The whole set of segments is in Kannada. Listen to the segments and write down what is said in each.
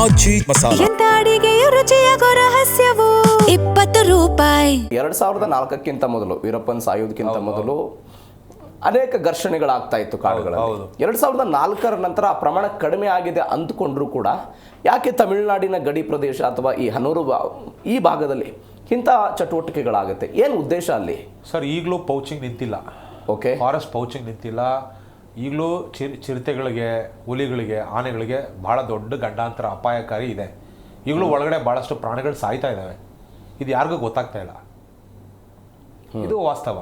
ಆಚಿ ಮಸಾಲ. ಎಂತ ಅಡಿಗೆಯ ರುಚಿಯಾಗೋ ರಹಸ್ಯವು 20 ರೂಪಾಯಿ. 2004ಕ್ಕಿಂತ ಮೊದಲು ವೀರಪ್ಪನ್ ಸಾಯೋದಕ್ಕಿಂತ ಮೊದಲು ಅನೇಕ ಘರ್ಷಣೆಗಳಾಗ್ತಾ ಇತ್ತು ಕಾಡುಗಳಲ್ಲಿ. 2004ರ ನಂತರ ಆ ಪ್ರಮಾಣ ಕಡಿಮೆ ಆಗಿದೆ ಅಂದ್ಕೊಂಡ್ರು ಕೂಡ ಯಾಕೆ ತಮಿಳುನಾಡಿನ ಗಡಿ ಪ್ರದೇಶ ಅಥವಾ ಈ ಹನೂರು ಈ ಭಾಗದಲ್ಲಿ ಇಂಥ ಚಟುವಟಿಕೆಗಳಾಗುತ್ತೆ? ಏನು ಉದ್ದೇಶ ಅಲ್ಲಿ? ಸರ್ ಈಗಲೂ ಪೌಚಿಂಗ್ ನಿಂತಿಲ್ಲ. ಓಕೆ, ಫಾರೆಸ್ಟ್ ಪೌಚಿಂಗ್ ನಿಂತಿಲ್ಲ. ಈಗಲೂ ಚಿರತೆಗಳಿಗೆ, ಹುಲಿಗಳಿಗೆ, ಆನೆಗಳಿಗೆ ಬಹಳ ದೊಡ್ಡ ಗಂಡಾಂತರ ಅಪಾಯಕಾರಿ ಇದೆ. ಈಗಲೂ ಒಳಗಡೆ ಭಾಳಷ್ಟು ಪ್ರಾಣಿಗಳು ಸಾಯ್ತಾ ಇದ್ದಾವೆ. ಇದು ಯಾರಿಗೂ ಗೊತ್ತಾಗ್ತಾ ಇಲ್ಲ. ಇದು ವಾಸ್ತವ.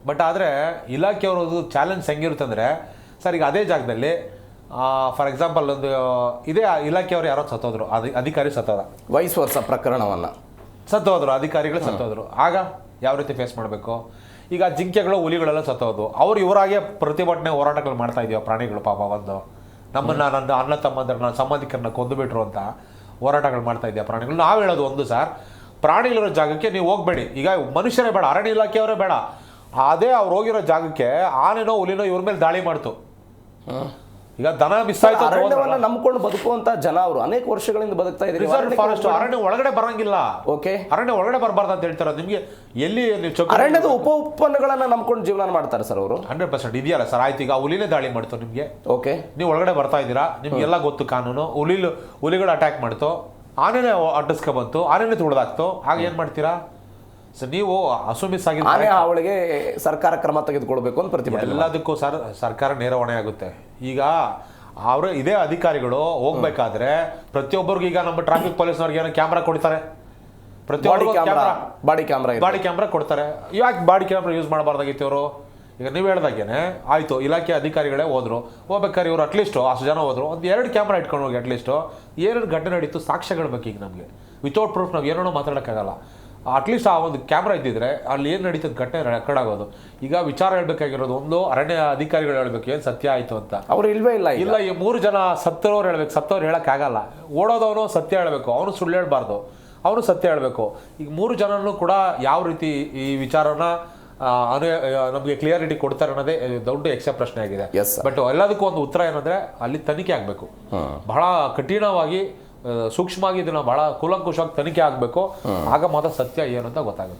ಬಟ್ ಆದರೆ ಇಲಾಖೆಯವ್ರದ್ದು ಚಾಲೆಂಜ್ ಹೆಂಗಿರುತ್ತೆ ಅಂದರೆ, ಸರ್ ಈಗ ಅದೇ ಜಾಗದಲ್ಲಿ ಫಾರ್ ಎಕ್ಸಾಂಪಲ್ ಒಂದು ಇದೇ ಇಲಾಖೆಯವರು ಯಾರೋ ಸತ್ತೋದ್ರು, ಅಧಿಕಾರಿ ಸತ್ತೋದ, ವೈಸ್ ವರ್ಷ ಪ್ರಕರಣವನ್ನು ಸತ್ತೋದ್ರು, ಅಧಿಕಾರಿಗಳು ಸತ್ತೋದ್ರು. ಆಗ ಯಾವ ರೀತಿ ಫೇಸ್ ಮಾಡಬೇಕು? ಈಗ ಜಿಂಕೆಗಳು, ಹುಲಿಗಳೆಲ್ಲ ಸತ್ತೋದು, ಅವ್ರು ಇವರಾಗೆ ಪ್ರತಿಭಟನೆ ಹೋರಾಟಗಳು ಮಾಡ್ತಾ ಇದೀವ. ಪ್ರಾಣಿಗಳು ಪಾಪ ಒಂದು ನಮ್ಮನ್ನು, ನನ್ನ ಅಣ್ಣ ತಮ್ಮಂದ್ರನ್ನ, ಸಂಬಂಧಿಕರನ್ನ ಕೊಂದುಬಿಟ್ರು ಅಂತ ಹೋರಾಟಗಳು ಮಾಡ್ತಾ ಇದೆಯಾ ಪ್ರಾಣಿಗಳು. ನಾವು ಹೇಳೋದು ಒಂದು, ಸರ್ ಪ್ರಾಣಿಗಳಿರೋ ಜಾಗಕ್ಕೆ ನೀವು ಹೋಗಬೇಡಿ. ಈಗ ಮನುಷ್ಯರೇ ಬೇಡ, ಅರಣ್ಯ ಇಲಾಖೆಯವರೇ ಬೇಡ, ಅದೇ ಅವ್ರು ಹೋಗಿರೋ ಜಾಗಕ್ಕೆ ಆನೆನೋ ಹುಲಿನೋ ಇವ್ರ ಮೇಲೆ ದಾಳಿ ಮಾಡ್ತು. ಈಗ ದನ ಮಿಸ್ ಆಯ್ತು. ಅರಣ್ಯವನ್ನ ನಂಬ್ಕೊಂಡು ಬದುಕುವಂತ ಜನ ಅವರು ಅನೇಕ ವರ್ಷಗಳಿಂದ ಬದುಕ್ತಾ ಇದ್ದಾರೆ. ರಿಸರ್ವ್ ಫಾರೆಸ್ಟ್ ಅರಣ್ಯ ಒಳಗಡೆ ಬರಂಗಿಲ್ಲ. ಓಕೆ, ಅರಣ್ಯ ಒಳಗಡೆ ಬರಬಾರ್ದು ಅಂತ ಹೇಳ್ತಾರೆ. ನಿಮಗೆ ಎಲ್ಲಿ ಅರಣ್ಯದ ಉತ್ಪನ್ನಗಳನ್ನ ನಂಬ್ಕೊಂಡು ಜೀವನ ಮಾಡ್ತಾರೆ ಸರ್ ಅವರು. 100% ಇದೆಯಲ್ಲ ಸರ್. ಆಯ್ತು, ಈಗ ಹುಲಿನೇ ದಾಳಿ ಮಾಡ್ತು ನಿಮಗೆ. ಓಕೆ, ನೀವು ಒಳಗಡೆ ಬರ್ತಾ ಇದ್ದೀರಾ, ನಿಮ್ಗೆಲ್ಲ ಗೊತ್ತು ಕಾನೂನು. ಹುಲಿಗಳು ಅಟ್ಯಾಕ್ ಮಾಡ್ತು, ಆನೆನೇ ಅಡ್ಡಿಸ್ಕೊ ಬಂತು, ಆನೆನೇ ತುಳಿದಾಕ್ತು. ಆಗ ಏನ್ ಮಾಡ್ತೀರಾ ಸರ್? ನೀವು ಹಸು ಮಿಸ್ ಆಗಿ ಆನೆ ಹಾವಳಿಗೆ ಸರ್ಕಾರ ಕ್ರಮ ತೆಗೆದುಕೊಳ್ಬೇಕು ಅಂತ ಪ್ರತಿಭಟನೆ. ಎಲ್ಲದಕ್ಕೂ ಸರ್ಕಾರ ನೇರ ಹೊಣೆ ಆಗುತ್ತೆ. ಈಗ ಅವರು ಇದೇ ಅಧಿಕಾರಿಗಳು ಹೋಗ್ಬೇಕಾದ್ರೆ ಪ್ರತಿಯೊಬ್ಬರಿಗೂ, ಈಗ ನಮ್ಮ ಟ್ರಾಫಿಕ್ ಪೊಲೀಸ್ನವ್ರಿಗೆ ಏನೋ ಕ್ಯಾಮ್ರಾ ಕೊಡ್ತಾರೆ, ಪ್ರತಿಯೊಬ್ಬರಿಗೂ ಬಾಡಿ ಕ್ಯಾಮ್ರಾ ಕೊಡ್ತಾರೆ. ಯಾಕೆ ಬಾಡಿ ಕ್ಯಾಮ್ರಾ ಯೂಸ್ ಮಾಡಬಾರ್ದಾಗಿತ್ತು ಇವರು? ಈಗ ನೀವು ಹೇಳ್ದಾಗೇನೆ ಆಯ್ತು, ಇಲಾಖೆ ಅಧಿಕಾರಿಗಳೇ ಹೋದ್ರು, ಹೋಗ್ಬೇಕಾದ್ರೆ ಇವರು ಅಟ್ಲೀಸ್ಟ್ ಅಷ್ಟು ಜನ ಹೋದ್ರು, ಒಂದು 2 ಕ್ಯಾಮ್ರಾ ಇಟ್ಕೊಂಡು ಹೋಗಿ. ಅಟ್ಲೀಸ್ಟ್ ಏನೇನು ಘಟನೆ ನಡೀತು ಸಾಕ್ಷ್ಯಗಳು ಬೇಕು. ಈಗ ನಮಗೆ ವಿತೌಟ್ ಪ್ರೂಫ್ ನಾವು ಏನೋ ಮಾತಾಡೋಕ್ಕಾಗಲ್ಲ. ಅಟ್ಲೀಸ್ಟ್ ಆ ಒಂದು ಕ್ಯಾಮ್ರಾ ಇದ್ದಿದ್ರೆ ಅಲ್ಲಿ ಏನು ನಡೀತದ ಘಟನೆ ರೆಕಾರ್ಡ್ ಆಗೋದು. ಈಗ ವಿಚಾರ ಹೇಳ್ಬೇಕಾಗಿರೋದು ಒಂದು, ಅರಣ್ಯ ಅಧಿಕಾರಿಗಳು ಹೇಳ್ಬೇಕು ಏನು ಸತ್ಯ ಆಯ್ತು ಅಂತ. ಅವ್ರು ಇಲ್ವೇ ಇಲ್ಲ. ಇಲ್ಲ, ಈ 3 ಜನ ಸತ್ತವ್ರು ಹೇಳ್ಬೇಕು. ಸತ್ತವ್ರು ಹೇಳೋಕ್ಕಾಗಲ್ಲ. ಓಡೋದವನು ಸತ್ಯ ಹೇಳಬೇಕು, ಅವನು ಸುಳ್ಳು ಹೇಳ್ಬಾರ್ದು, ಅವನು ಸತ್ಯ ಹೇಳಬೇಕು. ಈಗ 3 ಜನನೂ ಕೂಡ ಯಾವ ರೀತಿ ಈ ವಿಚಾರನ ನಮಗೆ ಕ್ಲಿಯರಿಟಿ ಕೊಡ್ತಾರೆ ಅನ್ನೋದೇ ದೊಡ್ಡ ಯಕ್ಷ ಪ್ರಶ್ನೆ ಆಗಿದೆ. ಬಟ್ ಎಲ್ಲದಕ್ಕೂ ಒಂದು ಉತ್ತರ ಏನಂದ್ರೆ, ಅಲ್ಲಿ ತನಿಖೆ ಆಗಬೇಕು. ಬಹಳ ಕಠಿಣವಾಗಿ, ಸೂಕ್ಷ್ಮವಾಗಿ ಇದನ್ನ ಬಹಳ ಕೂಲಂಕುಷವಾಗಿ ತನಿಖೆ ಆಗಬೇಕು. ಆಗ ಮಾತ್ರ ಸತ್ಯ ಏನು ಅಂತ ಗೊತ್ತಾಗುತ್ತೆ.